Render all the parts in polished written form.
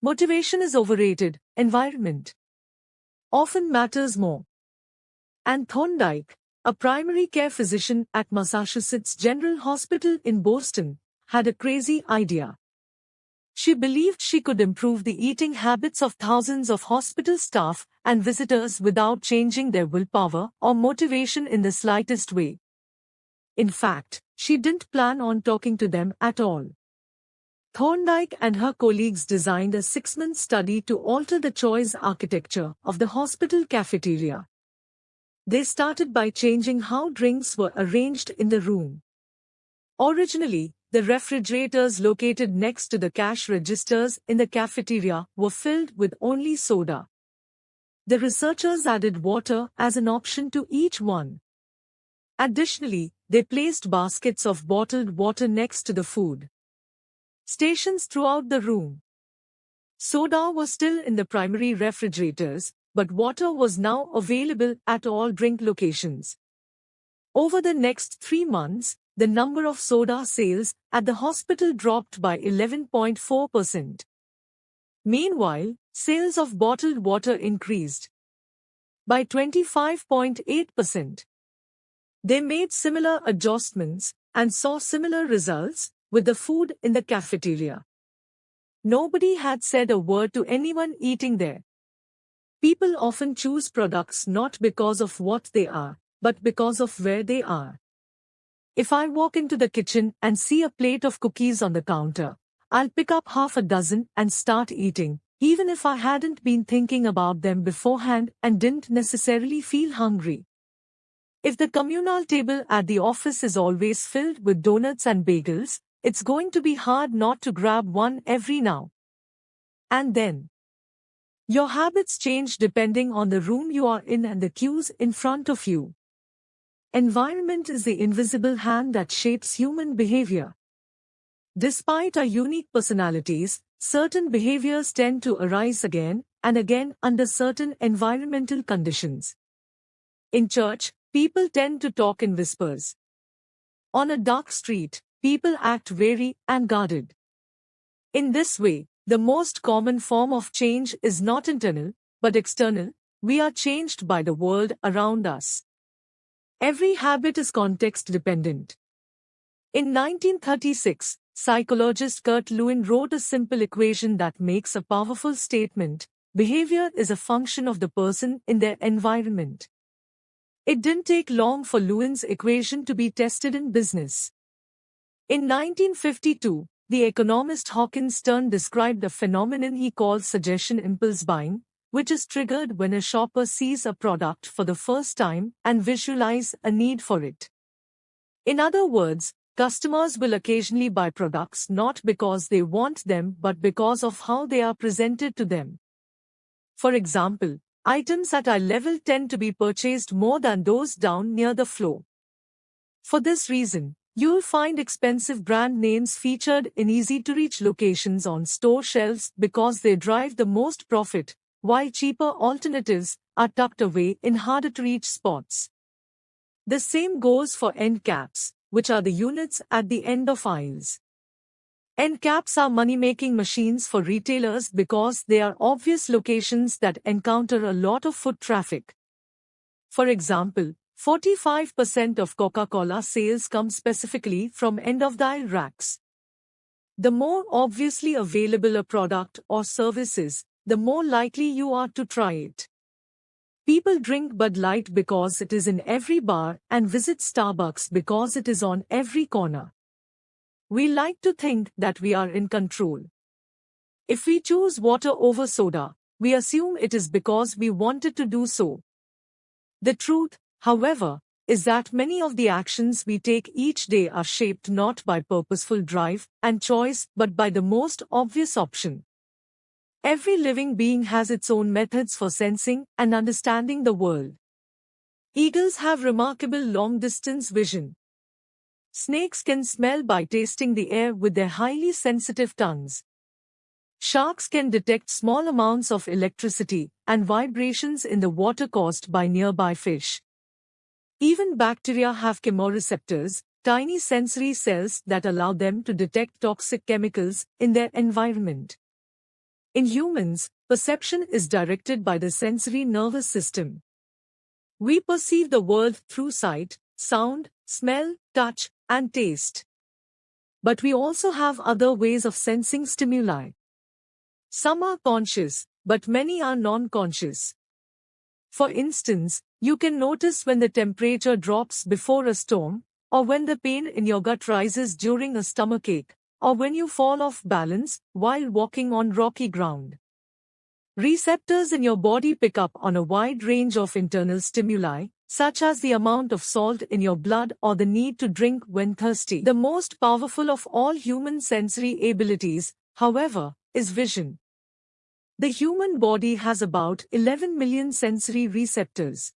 Motivation is overrated. Environment often matters more. Anne Thorndike, a primary care physician at Massachusetts General Hospital in Boston, had a crazy idea. She believed she could improve the eating habits of thousands of hospital staff and visitors without changing their willpower or motivation in the slightest way. In fact, she didn't plan on talking to them at all. Thorndike and her colleagues designed a 6-month study to alter the choice architecture of the hospital cafeteria. They started by changing how drinks were arranged in the room. Originally, the refrigerators located next to the cash registers in the cafeteria were filled with only soda. The researchers added water as an option to each one. Additionally, they placed baskets of bottled water next to the food stations throughout the room. Soda was still in the primary refrigerators, but water was now available at all drink locations. Over the next 3 months, the number of soda sales at the hospital dropped by 11.4%. Meanwhile, sales of bottled water increased by 25.8%. They made similar adjustments and saw similar results with the food in the cafeteria. Nobody had said a word to anyone eating there. People often choose products not because of what they are, but because of where they are. If I walk into the kitchen and see a plate of cookies on the counter, I'll pick up half a dozen and start eating, even if I hadn't been thinking about them beforehand and didn't necessarily feel hungry. If the communal table at the office is always filled with donuts and bagels, it's going to be hard not to grab one every now and then. Your habits change depending on the room you are in and the cues in front of you. Environment is the invisible hand that shapes human behavior. Despite our unique personalities, certain behaviors tend to arise again and again under certain environmental conditions. In church, people tend to talk in whispers. On a dark street, people act wary and guarded. In this way, the most common form of change is not internal, but external. We are changed by the world around us. Every habit is context-dependent. In 1936, psychologist Kurt Lewin wrote a simple equation that makes a powerful statement: behavior is a function of the person in their environment. It didn't take long for Lewin's equation to be tested in business. In 1952, the economist Hawkins Stern described a phenomenon he called suggestion impulse buying, which is triggered when a shopper sees a product for the first time and visualizes a need for it. In other words, customers will occasionally buy products not because they want them but because of how they are presented to them. For example, items at eye level tend to be purchased more than those down near the floor. For this reason, you'll find expensive brand names featured in easy-to-reach locations on store shelves because they drive the most profit, while cheaper alternatives are tucked away in harder-to-reach spots. The same goes for end caps, which are the units at the end of aisles. End caps are money-making machines for retailers because they are obvious locations that encounter a lot of foot traffic. For example, 45% of Coca-Cola sales come specifically from end-of-the-aisle racks. The more obviously available a product or service is, the more likely you are to try it. People drink Bud Light because it is in every bar and visit Starbucks because it is on every corner. We like to think that we are in control. If we choose water over soda, we assume it is because we wanted to do so. The truth, however, is that many of the actions we take each day are shaped not by purposeful drive and choice but by the most obvious option. Every living being has its own methods for sensing and understanding the world. Eagles have remarkable long-distance vision. Snakes can smell by tasting the air with their highly sensitive tongues. Sharks can detect small amounts of electricity and vibrations in the water caused by nearby fish. Even bacteria have chemoreceptors, tiny sensory cells that allow them to detect toxic chemicals in their environment. In humans, perception is directed by the sensory nervous system. We perceive the world through sight, sound, smell, touch, and taste. But we also have other ways of sensing stimuli. Some are conscious, but many are non-conscious. For instance, you can notice when the temperature drops before a storm, or when the pain in your gut rises during a stomachache, or when you fall off balance while walking on rocky ground. Receptors in your body pick up on a wide range of internal stimuli, such as the amount of salt in your blood or the need to drink when thirsty. The most powerful of all human sensory abilities, however, is vision. The human body has about 11 million sensory receptors.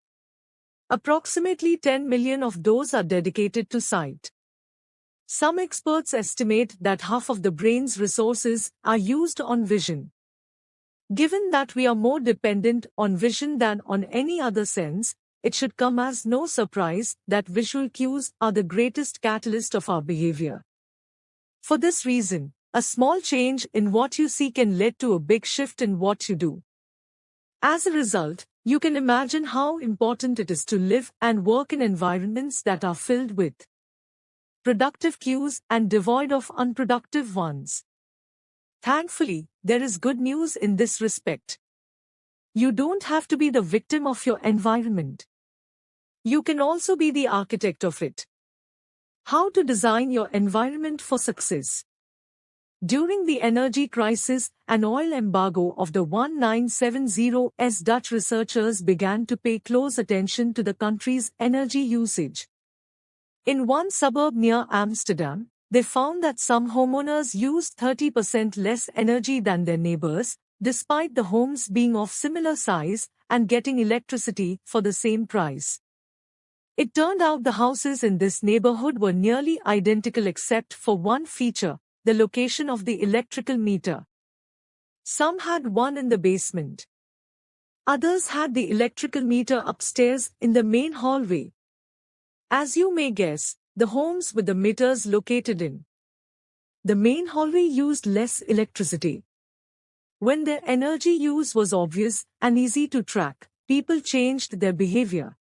Approximately 10 million of those are dedicated to sight. Some experts estimate that half of the brain's resources are used on vision. Given that we are more dependent on vision than on any other sense, it should come as no surprise that visual cues are the greatest catalyst of our behavior. For this reason, a small change in what you see can lead to a big shift in what you do. As a result, you can imagine how important it is to live and work in environments that are filled with productive cues and devoid of unproductive ones. Thankfully, there is good news in this respect. You don't have to be the victim of your environment. You can also be the architect of it. How to design your environment for success? During the energy crisis and oil embargo of the 1970s, Dutch researchers began to pay close attention to the country's energy usage. In one suburb near Amsterdam, they found that some homeowners used 30% less energy than their neighbors, despite the homes being of similar size and getting electricity for the same price. It turned out the houses in this neighborhood were nearly identical except for one feature: the location of the electrical meter. Some had one in the basement. Others had the electrical meter upstairs in the main hallway. As you may guess, the homes with the meters located in the main hallway used less electricity. When their energy use was obvious and easy to track, people changed their behavior.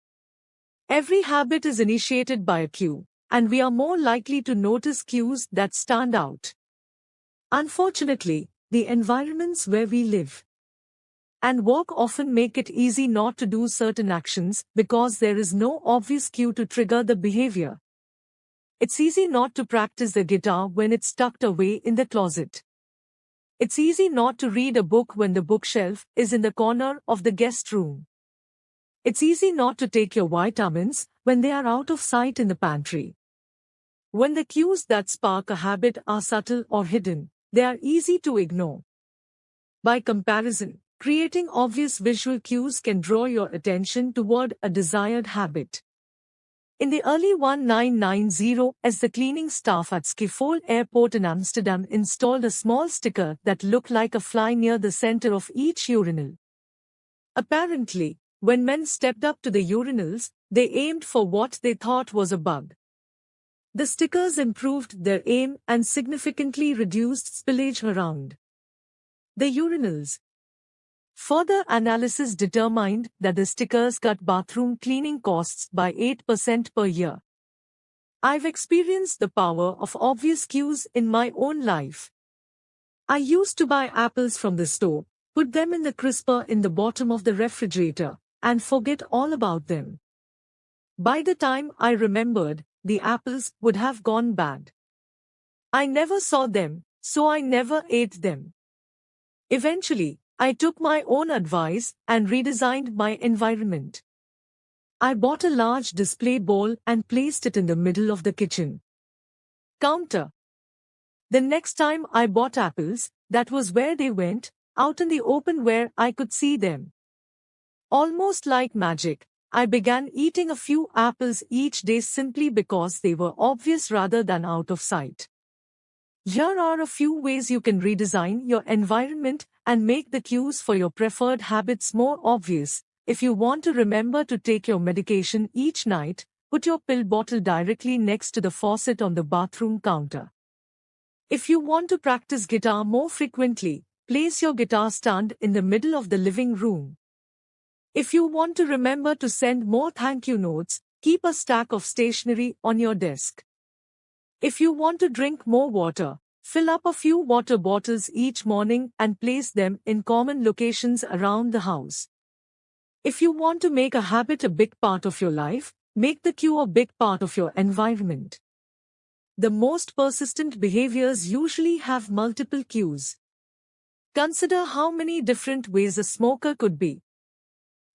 Every habit is initiated by a cue, and we are more likely to notice cues that stand out. Unfortunately, the environments where we live and work often make it easy not to do certain actions because there is no obvious cue to trigger the behavior. It's easy not to practice the guitar when it's tucked away in the closet. It's easy not to read a book when the bookshelf is in the corner of the guest room. It's easy not to take your vitamins when they are out of sight in the pantry. When the cues that spark a habit are subtle or hidden, they are easy to ignore. By comparison, creating obvious visual cues can draw your attention toward a desired habit. In the early 1990s, the cleaning staff at Schiphol Airport in Amsterdam installed a small sticker that looked like a fly near the center of each urinal. Apparently, when men stepped up to the urinals, they aimed for what they thought was a bug. The stickers improved their aim and significantly reduced spillage around the urinals. Further analysis determined that the stickers cut bathroom cleaning costs by 8% per year. I've experienced the power of obvious cues in my own life. I used to buy apples from the store, put them in the crisper in the bottom of the refrigerator, and forget all about them. By the time I remembered, the apples would have gone bad. I never saw them, so I never ate them. Eventually, I took my own advice and redesigned my environment. I bought a large display bowl and placed it in the middle of the kitchen counter. The next time I bought apples, that was where they went, out in the open where I could see them. Almost like magic, I began eating a few apples each day simply because they were obvious rather than out of sight. Here are a few ways you can redesign your environment and make the cues for your preferred habits more obvious. If you want to remember to take your medication each night, put your pill bottle directly next to the faucet on the bathroom counter. If you want to practice guitar more frequently, place your guitar stand in the middle of the living room. If you want to remember to send more thank you notes, keep a stack of stationery on your desk. If you want to drink more water, fill up a few water bottles each morning and place them in common locations around the house. If you want to make a habit a big part of your life, make the cue a big part of your environment. The most persistent behaviors usually have multiple cues. Consider how many different ways a smoker could be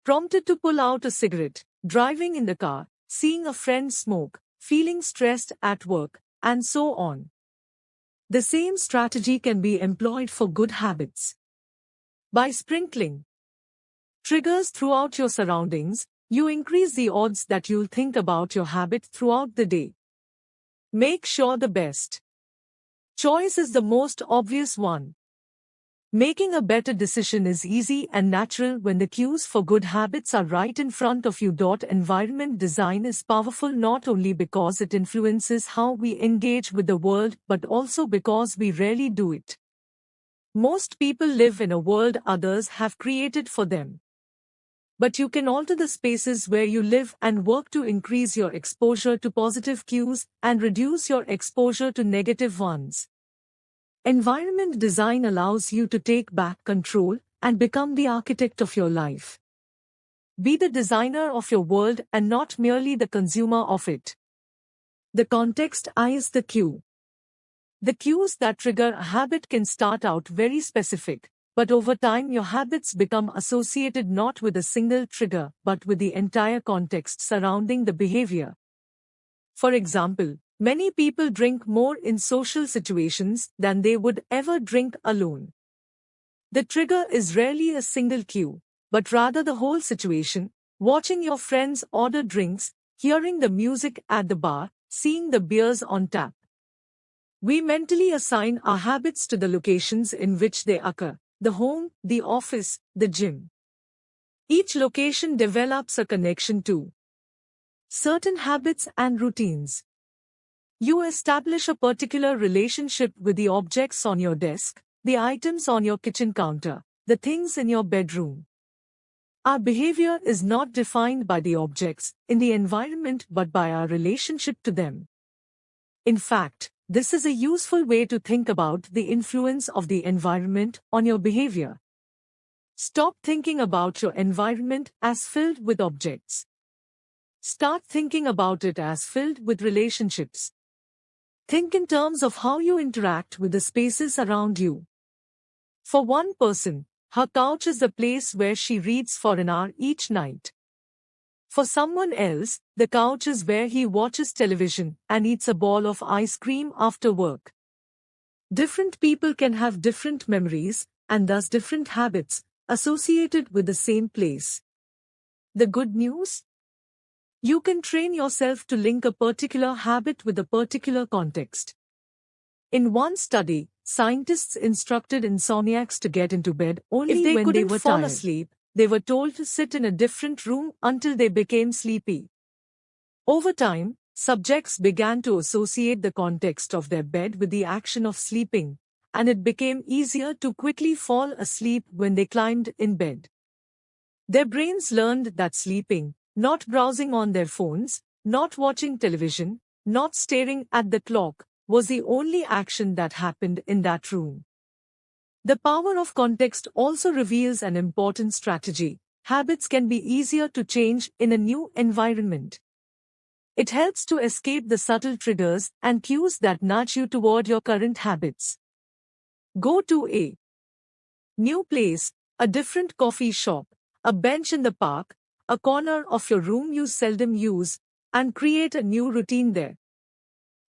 prompted to pull out a cigarette, driving in the car, seeing a friend smoke, feeling stressed at work, and so on. The same strategy can be employed for good habits. By sprinkling triggers throughout your surroundings, you increase the odds that you'll think about your habit throughout the day. Make sure the best choice is the most obvious one. Making a better decision is easy and natural when the cues for good habits are right in front of you. Environment design is powerful not only because it influences how we engage with the world but also because we rarely do it. Most people live in a world others have created for them. But you can alter the spaces where you live and work to increase your exposure to positive cues and reduce your exposure to negative ones. Environment design allows you to take back control and become the architect of your life. Be the designer of your world and not merely the consumer of it. The context is the cue. The cues that trigger a habit can start out very specific, but over time your habits become associated not with a single trigger but with the entire context surrounding the behavior. For example, many people drink more in social situations than they would ever drink alone. The trigger is rarely a single cue, but rather the whole situation: watching your friends order drinks, hearing the music at the bar, seeing the beers on tap. We mentally assign our habits to the locations in which they occur: the home, the office, the gym. Each location develops a connection to certain habits and routines. You establish a particular relationship with the objects on your desk, the items on your kitchen counter, the things in your bedroom. Our behavior is not defined by the objects in the environment but by our relationship to them. In fact, this is a useful way to think about the influence of the environment on your behavior. Stop thinking about your environment as filled with objects. Start thinking about it as filled with relationships. Think in terms of how you interact with the spaces around you. For one person, her couch is the place where she reads for an hour each night. For someone else, the couch is where he watches television and eats a ball of ice cream after work. Different people can have different memories and thus different habits associated with the same place. The good news? You can train yourself to link a particular habit with a particular context. In one study, scientists instructed insomniacs to get into bed only If they when they couldn't were fall tired. asleep, They were told to sit in a different room until they became sleepy. Over time, subjects began to associate the context of their bed with the action of sleeping, and it became easier to quickly fall asleep when they climbed in bed. Their brains learned that sleeping, not browsing on their phones, not watching television, not staring at the clock, was the only action that happened in that room. The power of context also reveals an important strategy. Habits can be easier to change in a new environment. It helps to escape the subtle triggers and cues that nudge you toward your current habits. Go to a new place, a different coffee shop, a bench in the park, a corner of your room you seldom use, and create a new routine there.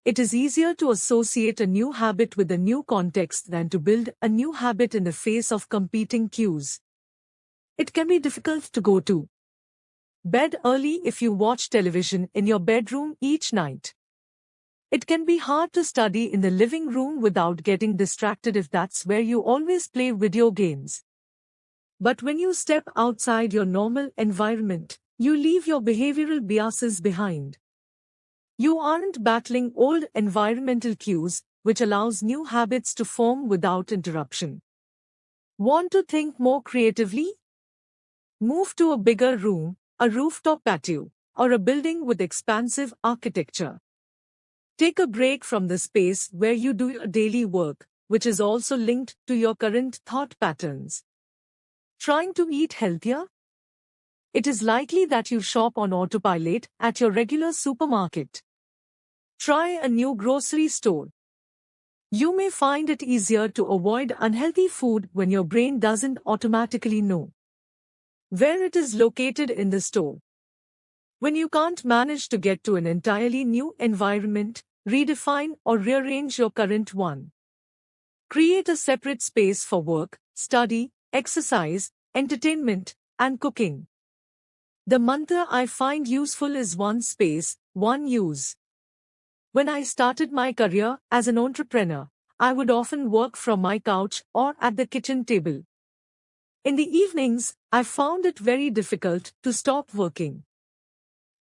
It is easier to associate a new habit with a new context than to build a new habit in the face of competing cues. It can be difficult to go to bed early if you watch television in your bedroom each night. It can be hard to study in the living room without getting distracted if that's where you always play video games. But when you step outside your normal environment, you leave your behavioral biases behind. You aren't battling old environmental cues, which allows new habits to form without interruption. Want to think more creatively? Move to a bigger room, a rooftop patio, or a building with expansive architecture. Take a break from the space where you do your daily work, which is also linked to your current thought patterns. Trying to eat healthier? It is likely that you shop on autopilot at your regular supermarket. Try a new grocery store. You may find it easier to avoid unhealthy food when your brain doesn't automatically know where it is located in the store. When you can't manage to get to an entirely new environment, redefine or rearrange your current one. Create a separate space for work, study, exercise, entertainment, and cooking. The mantra I find useful is one space, one use. When I started my career as an entrepreneur, I would often work from my couch or at the kitchen table. In the evenings, I found it very difficult to stop working.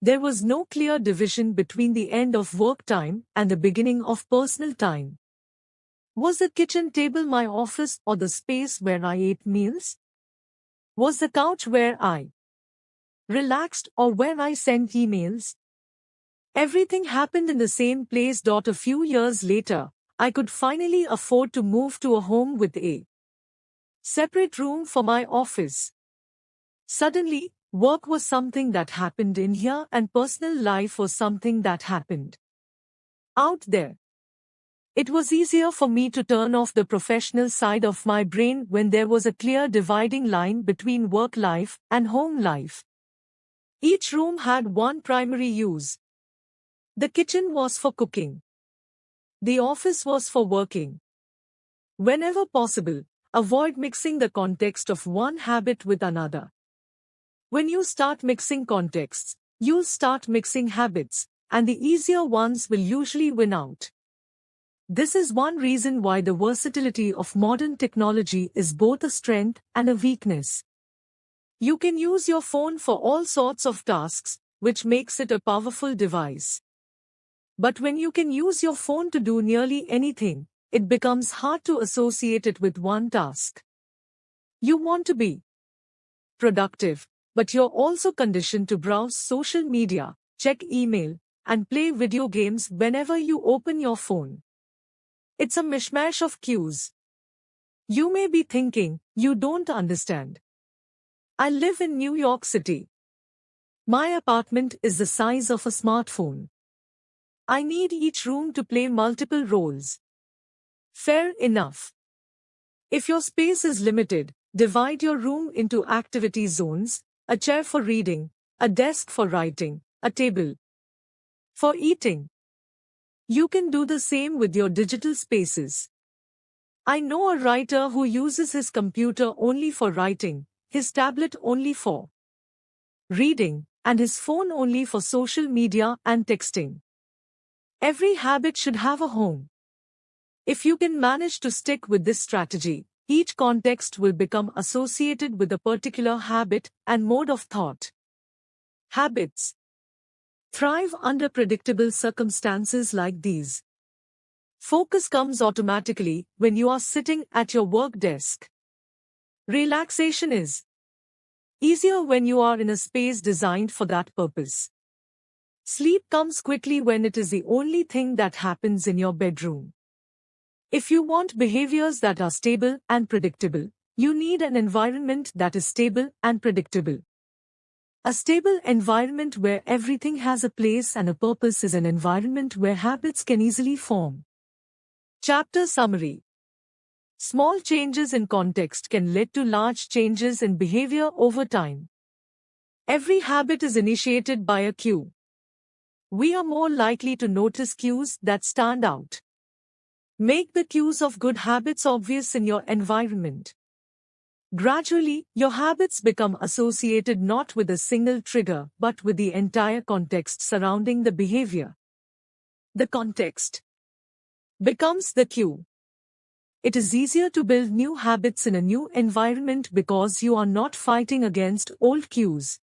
There was no clear division between the end of work time and the beginning of personal time. Was the kitchen table my office or the space where I ate meals? Was the couch where I relaxed or where I sent emails? Everything happened in the same place. A few years later, I could finally afford to move to a home with a separate room for my office. Suddenly, work was something that happened in here and personal life was something that happened out there. It was easier for me to turn off the professional side of my brain when there was a clear dividing line between work life and home life. Each room had one primary use. The kitchen was for cooking. The office was for working. Whenever possible, avoid mixing the context of one habit with another. When you start mixing contexts, you'll start mixing habits, and the easier ones will usually win out. This is one reason why the versatility of modern technology is both a strength and a weakness. You can use your phone for all sorts of tasks, which makes it a powerful device. But when you can use your phone to do nearly anything, it becomes hard to associate it with one task. You want to be productive, but you're also conditioned to browse social media, check email, and play video games whenever you open your phone. It's a mishmash of cues. You may be thinking, you don't understand. I live in New York City. My apartment is the size of a smartphone. I need each room to play multiple roles. Fair enough. If your space is limited, divide your room into activity zones, a chair for reading, a desk for writing, a table for eating. You can do the same with your digital spaces. I know a writer who uses his computer only for writing, his tablet only for reading, and his phone only for social media and texting. Every habit should have a home. If you can manage to stick with this strategy, each context will become associated with a particular habit and mode of thought. Habits thrive under predictable circumstances like these. Focus comes automatically when you are sitting at your work desk. Relaxation is easier when you are in a space designed for that purpose. Sleep comes quickly when it is the only thing that happens in your bedroom. If you want behaviors that are stable and predictable, you need an environment that is stable and predictable. A stable environment where everything has a place and a purpose is an environment where habits can easily form. Chapter Summary. Small changes in context can lead to large changes in behavior over time. Every habit is initiated by a cue. We are more likely to notice cues that stand out. Make the cues of good habits obvious in your environment. Gradually, your habits become associated not with a single trigger but with the entire context surrounding the behavior. The context becomes the cue. It is easier to build new habits in a new environment because you are not fighting against old cues.